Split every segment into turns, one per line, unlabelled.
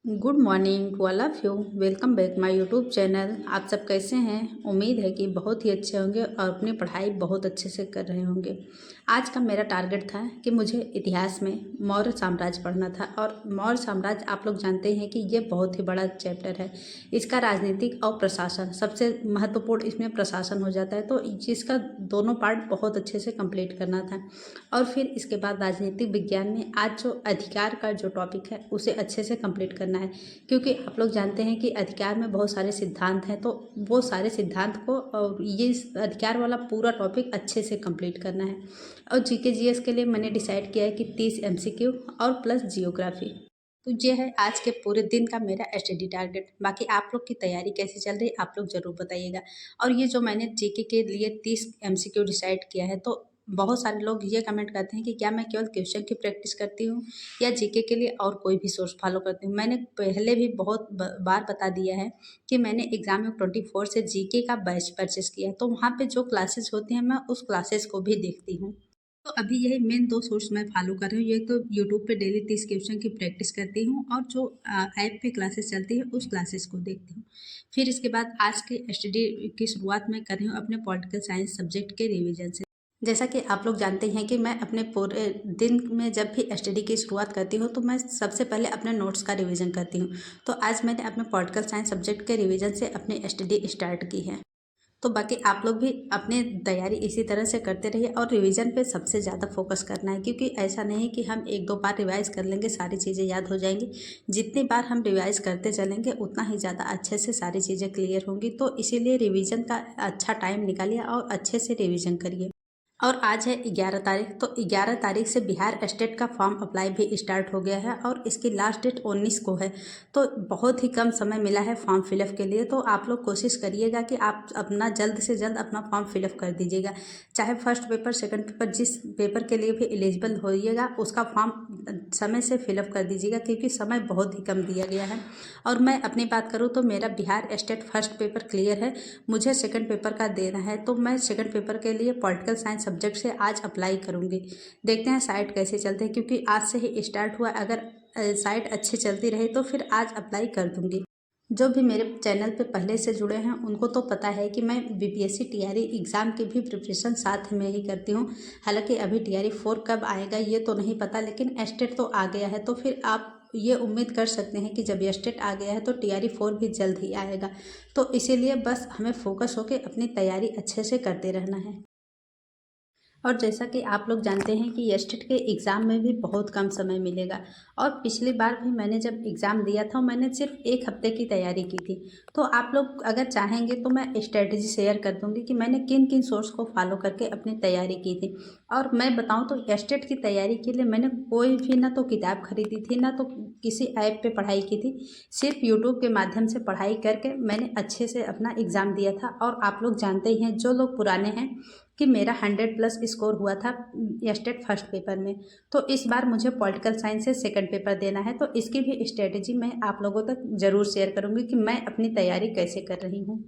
Good morning to all of you. Welcome back my YouTube channel. आप सब कैसे हैं? उम्मीद है कि बहुत ही अच्छे होंगे और अपनी पढ़ाई बहुत अच्छे से कर रहे होंगे। आज का मेरा टारगेट था कि मुझे इतिहास में मौर्य साम्राज्य पढ़ना था और मौर्य साम्राज्य आप लोग जानते हैं कि ये बहुत ही बड़ा चैप्टर है। इसका राजनीतिक और प्रशासन सबसे महत्वपूर्ण इसमें प्रशासन हो जाता है, तो जिसका दोनों पार्ट बहुत अच्छे से कंप्लीट करना था। और फिर इसके बाद राजनीतिक विज्ञान में आज जो अधिकार का जो टॉपिक है उसे अच्छे से कंप्लीट करना है, क्योंकि आप लोग जानते हैं कि अधिकार में बहुत सारे सिद्धांत हैं, तो वो सारे सिद्धांत को और ये अधिकार वाला पूरा टॉपिक अच्छे से कंप्लीट करना है। और जीके जीएस के लिए मैंने डिसाइड किया है कि 30 एमसीक्यू और प्लस जियोग्राफी। तो ये है आज के पूरे दिन का मेरा स्टडी टारगेट। बाकी आप लोग की तैयारी कैसी चल रही है आप लोग ज़रूर बताइएगा। और ये जो मैंने जीके के लिए 30 एमसीक्यू डिसाइड किया है, तो बहुत सारे लोग ये कमेंट करते हैं कि क्या मैं केवल क्वेश्चन की प्रैक्टिस करती हूँ या जीके के लिए और कोई भी सोर्स फॉलो करती हूँ। मैंने पहले भी बहुत बार बता दिया है कि मैंने एग्जाम में 24 से जीके का बैच परचेस किया है, तो वहाँ पे जो क्लासेस होती हैं मैं उस क्लासेस को भी देखती हूँ। तो अभी यही मेन 2 सोर्स मैं फॉलो कर रही हूँ। एक तो यूट्यूब पे डेली 30 क्वेश्चन की प्रैक्टिस करती हूँ और जो ऐप पे क्लासेस चलती है उस क्लासेस को देखती हूँ। फिर इसके बाद आज के स्टडी की शुरुआत मैं कर रही हूँ अपने पॉलिटिकल साइंस सब्जेक्ट के रिवीजन से। जैसा कि आप लोग जानते हैं कि मैं अपने पूरे दिन में जब भी स्टडी की शुरुआत करती हूँ तो मैं सबसे पहले अपने नोट्स का रिवीजन करती हूँ। तो आज मैंने अपने पॉलिटिकल साइंस सब्जेक्ट के रिवीजन से अपनी स्टडी स्टार्ट की है। तो बाकी आप लोग भी अपनी तैयारी इसी तरह से करते रहिए और रिवीजन पे सबसे ज़्यादा फोकस करना है, क्योंकि ऐसा नहीं है कि हम एक दो बार रिवाइज़ कर लेंगे सारी चीज़ें याद हो जाएंगी। जितनी बार हम रिवाइज़ करते चलेंगे उतना ही ज़्यादा अच्छे से सारी चीज़ें क्लियर होंगी। तो इसीलिए रिवीजन का अच्छा टाइम निकालिए और अच्छे से रिवीजन करिए। और आज है 11 तारीख, तो 11 तारीख से बिहार स्टेट का फॉर्म अप्लाई भी स्टार्ट हो गया है और इसकी लास्ट डेट 19 को है। तो बहुत ही कम समय मिला है फॉर्म फिलअप के लिए। तो आप लोग कोशिश करिएगा कि आप अपना जल्द से जल्द अपना फॉर्म फिलअप कर दीजिएगा। चाहे फर्स्ट पेपर सेकंड पेपर जिस पेपर के लिए भी एलिजिबल होइएगा उसका फॉर्म समय से फिलअप कर दीजिएगा, क्योंकि समय बहुत ही कम दिया गया है। और मैं अपनी बात करूँ तो मेरा Bihar state first paper clear है, मुझे सेकंड पेपर का देना है। तो मैं सेकंड पेपर के लिए पॉलिटिकल साइंस सब्जेक्ट से आज अप्लाई करूँगी। देखते हैं साइट कैसे चलते हैं, क्योंकि आज से ही स्टार्ट हुआ। अगर साइट अच्छी चलती रही तो फिर आज अप्लाई कर दूँगी। जो भी मेरे चैनल पे पहले से जुड़े हैं उनको तो पता है कि मैं बीपीएससी टीआरई एग्ज़ाम की भी प्रिपरेशन साथ में ही करती हूँ। हालांकि अभी टीआरई 4 कब आएगा ये तो नहीं पता, लेकिन एस्टेट तो आ गया है, तो फिर आप ये उम्मीद कर सकते हैं कि जब एस्टेट आ गया है तो टीआरई 4 भी जल्द ही आएगा। तो इसीलिए बस हमें फोकस होकर अपनी तैयारी अच्छे से करते रहना है। और जैसा कि आप लोग जानते हैं कि एस्टेट के एग्ज़ाम में भी बहुत कम समय मिलेगा। और पिछली बार भी मैंने जब एग्ज़ाम दिया था मैंने सिर्फ 1 हफ्ते की तैयारी की थी। तो आप लोग अगर चाहेंगे तो मैं स्ट्रेटजी शेयर कर दूंगी कि मैंने किन किन सोर्स को फॉलो करके अपनी तैयारी की थी। और मैं बताऊं तो एस्टेट की तैयारी के लिए मैंने कोई भी ना तो किताब खरीदी थी ना तो किसी ऐप पे पढ़ाई की थी। सिर्फ यूट्यूब के माध्यम से पढ़ाई करके मैंने अच्छे से अपना एग्ज़ाम दिया था। और आप लोग जानते ही हैं जो लोग पुराने हैं कि मेरा 100+ स्कोर हुआ था स्टेट फर्स्ट पेपर में। तो इस बार मुझे पॉलिटिकल साइंस से सेकंड पेपर देना है, तो इसकी भी स्ट्रेटेजी मैं आप लोगों तक ज़रूर शेयर करूंगी कि मैं अपनी तैयारी कैसे कर रही हूँ।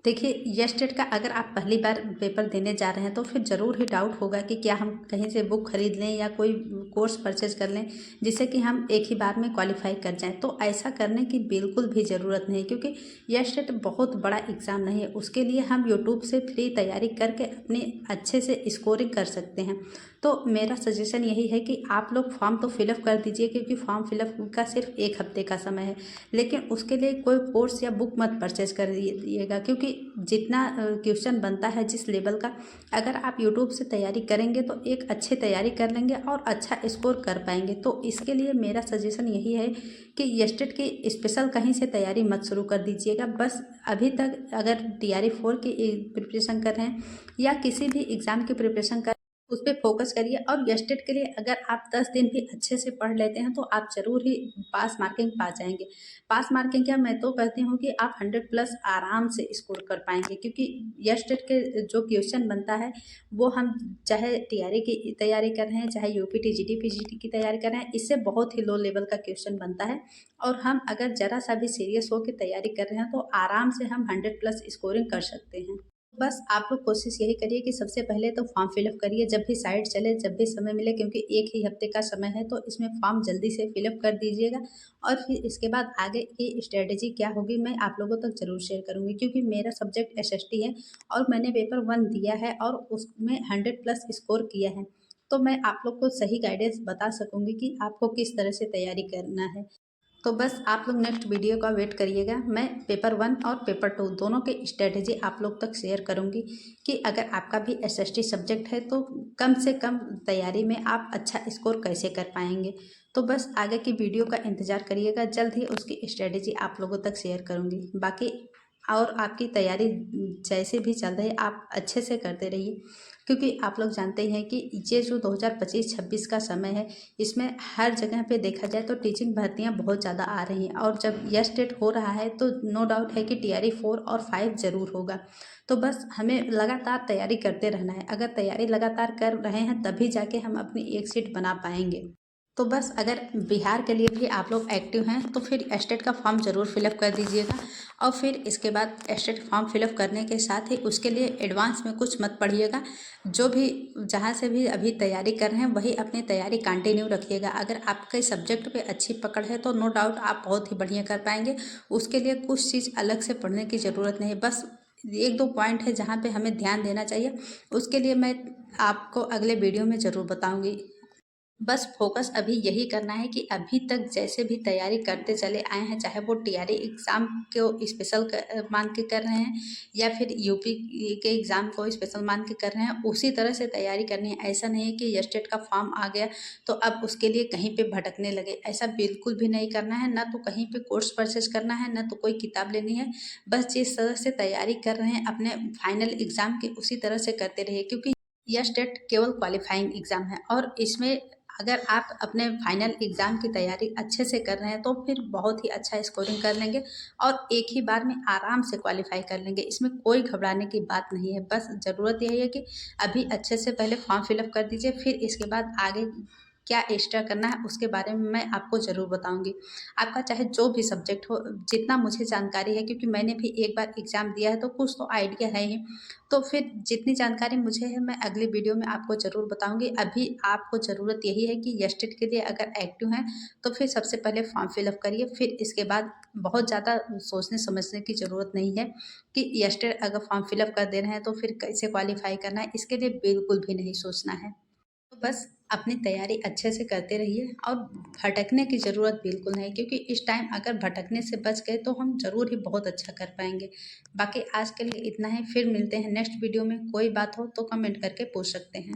देखिए, यस टेट का अगर आप पहली बार पेपर देने जा रहे हैं तो फिर ज़रूर ही डाउट होगा कि क्या हम कहीं से बुक खरीद लें या कोई कोर्स परचेज कर लें जिससे कि हम एक ही बार में क्वालिफाई कर जाएं। तो ऐसा करने की बिल्कुल भी ज़रूरत नहीं, क्योंकि यस टेट बहुत बड़ा एग्ज़ाम नहीं है। उसके लिए हम यूट्यूब से फ्री तैयारी करके अपने अच्छे से स्कोरिंग कर सकते हैं। तो मेरा सजेशन यही है कि आप लोग फॉर्म तो फिलअप कर दीजिए, क्योंकि फॉर्म फिलअप का सिर्फ 1 हफ्ते का समय है। लेकिन उसके लिए कोई कोर्स या बुक मत परचेज कर दीजिएगा, क्योंकि जितना क्वेश्चन बनता है जिस लेवल का, अगर आप यूट्यूब से तैयारी करेंगे तो एक अच्छी तैयारी कर लेंगे और अच्छा स्कोर कर पाएंगे। तो इसके लिए मेरा सजेशन यही है कि यस्टेट की स्पेशल कहीं से तैयारी मत शुरू कर दीजिएगा। बस अभी तक अगर टीआरई 4 की प्रिपरेशन कर रहे हैं या किसी भी एग्ज़ाम की प्रिपरेशन कर, उस पर फोकस करिए। और गेस्टेड के लिए अगर आप 10 दिन भी अच्छे से पढ़ लेते हैं तो आप ज़रूर ही पास मार्किंग पा जाएंगे। पास मार्किंग क्या, मैं तो कहती हूँ कि आप 100+ आराम से स्कोर कर पाएंगे, क्योंकि गेस्टेड के जो क्वेश्चन बनता है वो हम चाहे टीआरई की तैयारी कर रहे हैं चाहे यूपीटी जीडी पीजीटी की तैयारी कर रहे हैं, इससे बहुत ही लो लेवल का क्वेश्चन बनता है। और हम अगर ज़रा सा भी सीरियस होकर तैयारी कर रहे हैं तो आराम से हम 100+ स्कोरिंग कर सकते हैं। बस आप लोग कोशिश यही करिए कि सबसे पहले तो फॉर्म फिलअप करिए जब भी साइट चले, जब भी समय मिले, क्योंकि एक ही हफ्ते का समय है तो इसमें फॉर्म जल्दी से फिलअप कर दीजिएगा। और फिर इसके बाद आगे की स्ट्रेटेजी क्या होगी मैं आप लोगों तक ज़रूर शेयर करूँगी, क्योंकि मेरा सब्जेक्ट एसएसटी है और मैंने पेपर 1 दिया है और उसमें 100 प्लस स्कोर किया है। तो मैं आप लोग को सही गाइडेंस बता सकूँगी कि आपको किस तरह से तैयारी करना है। तो बस आप लोग नेक्स्ट वीडियो का वेट करिएगा। मैं पेपर 1 और पेपर 2 दोनों के स्ट्रेटेजी आप लोग तक शेयर करूंगी कि अगर आपका भी एसएसटी सब्जेक्ट है तो कम से कम तैयारी में आप अच्छा स्कोर कैसे कर पाएंगे। तो बस आगे की वीडियो का इंतज़ार करिएगा, जल्द ही उसकी स्ट्रेटेजी आप लोगों तक शेयर करूंगी। बाकी और आपकी तैयारी जैसे भी चल रही है आप अच्छे से करते रहिए, क्योंकि आप लोग जानते हैं कि ये जो 2025-26 का समय है इसमें हर जगह पे देखा जाए तो टीचिंग भर्तियां बहुत ज़्यादा आ रही हैं और जब यस टेट हो रहा है तो नो डाउट है कि टीआरई 4 और 5 ज़रूर होगा। तो बस हमें लगातार तैयारी करते रहना है। अगर तैयारी लगातार कर रहे हैं तभी जाके हम अपनी एक सीट बना पाएंगे। तो बस अगर बिहार के लिए भी आप लोग एक्टिव हैं तो फिर एस्टेट का फॉर्म ज़रूर फिलअप कर दीजिएगा। और फिर इसके बाद एस्टेट फॉर्म फिलअप करने के साथ ही उसके लिए एडवांस में कुछ मत पढ़िएगा। जो भी जहाँ से भी अभी तैयारी कर रहे हैं वही अपनी तैयारी कंटिन्यू रखिएगा। अगर आपके सब्जेक्ट पे अच्छी पकड़ है तो नो डाउट आप बहुत ही बढ़िया कर पाएंगे। उसके लिए कुछ चीज़ अलग से पढ़ने की ज़रूरत नहीं है। बस एक दो पॉइंट है जहाँ पे हमें ध्यान देना चाहिए, उसके लिए मैं आपको अगले वीडियो में ज़रूर बताऊँगी। बस फोकस अभी यही करना है कि अभी तक जैसे भी तैयारी करते चले आए हैं, चाहे वो टीआरई एग्ज़ाम को स्पेशल मान के कर रहे हैं या फिर यूपी के एग्ज़ाम को स्पेशल मान के कर रहे हैं, उसी तरह से तैयारी करनी है। ऐसा नहीं है कि यस्टेट का फॉर्म आ गया तो अब उसके लिए कहीं पे भटकने लगे, ऐसा बिल्कुल भी नहीं करना है। ना तो कहीं पे कोर्स परचेज करना है, ना तो कोई किताब लेनी है। बस जिस तरह से तैयारी कर रहे हैं अपने फाइनल एग्ज़ाम की उसी तरह से करते रहिए, क्योंकि यह स्टेट केवल क्वालिफाइंग एग्ज़ाम है और इसमें अगर आप अपने फाइनल एग्ज़ाम की तैयारी अच्छे से कर रहे हैं तो फिर बहुत ही अच्छा स्कोरिंग कर लेंगे और एक ही बार में आराम से क्वालिफाई कर लेंगे। इसमें कोई घबराने की बात नहीं है। बस ज़रूरत यही है कि अभी अच्छे से पहले फॉर्म फिलअप कर दीजिए, फिर इसके बाद आगे क्या एक्स्ट्रा करना है उसके बारे में मैं आपको ज़रूर बताऊंगी। आपका चाहे जो भी सब्जेक्ट हो, जितना मुझे जानकारी है, क्योंकि मैंने भी एक बार एग्ज़ाम दिया है तो कुछ तो आइडिया है ही। तो फिर जितनी जानकारी मुझे है मैं अगली वीडियो में आपको ज़रूर बताऊंगी। अभी आपको ज़रूरत यही है कि यस्टेट के लिए अगर एक्टिव हैं तो फिर सबसे पहले फॉर्म फिलअप करिए, फिर इसके बाद बहुत ज़्यादा सोचने समझने की ज़रूरत नहीं है कि यस्टेट अगर फॉर्म फिलअप कर दे रहे हैं तो फिर कैसे क्वालिफाई करना है, इसके लिए बिल्कुल भी नहीं सोचना है। तो बस अपनी तैयारी अच्छे से करते रहिए और भटकने की ज़रूरत बिल्कुल नहीं, क्योंकि इस टाइम अगर भटकने से बच गए तो हम ज़रूर ही बहुत अच्छा कर पाएंगे। बाकी आज के लिए इतना ही, फिर मिलते हैं नेक्स्ट वीडियो में। कोई बात हो तो कमेंट करके पूछ सकते हैं।